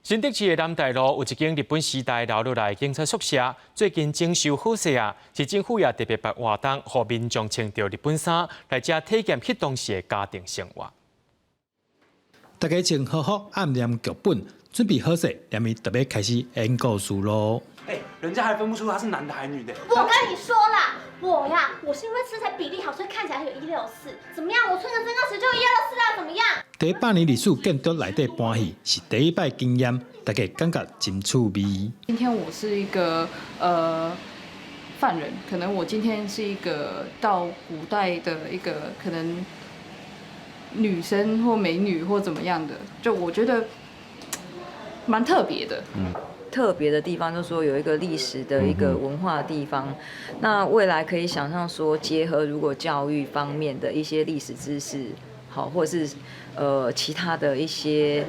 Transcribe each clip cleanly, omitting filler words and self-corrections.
新竹市的南大路有一间日本时代留落来的警察宿舍，最近征收好势啊！市政府也特别办活动，让民众穿着日本衫来遮体验迄当时的家庭生活。大家穿和服，暗念剧本，准备好势，连伊特别开始演故事咯。人家还分不出他是男的还是女的。我跟你说啦，我是因为身材比例好，所以看起来有164。怎么样？我穿个身高尺就124啦，怎么样？第100年历史建筑内底搬戏是第一摆经验，大家感觉真趣味。今天我是一个犯人，可能我今天是一个到古代的一个可能女生或美女或怎么样的，就我觉得蛮特别的。特别的地方就是说有一个历史的一个文化的地方，那未来可以想象说结合如果教育方面的一些历史知识，好，或者是其他的一些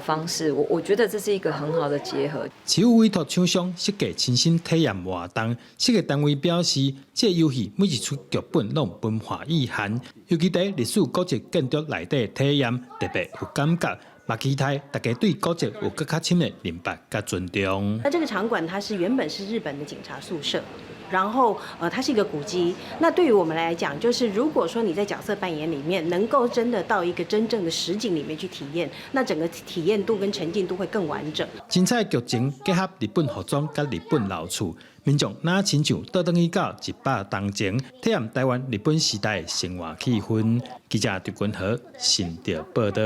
方式，我觉得这是一个很好的结合。市府委托厂商设计亲身体验活动，设计单位表示，这个游戏每一出剧本拢有文化意涵，尤其在历史古迹建筑内底体验特别有感觉。嘛，期待大家对古迹有更加深的明白和尊重。那这个场馆它原本是日本的警察宿舍，然后它是一个古迹。那对于我们来讲，就是如果说你在角色扮演里面能够真的到一个真正的实景里面去体验，那整个体验度跟沉浸度会更完整。精彩剧情结合日本服装甲日本老厝，民众哪亲像倒转去到100年前，体验台湾日本时代的生活气氛。记者刘君和新竹报道。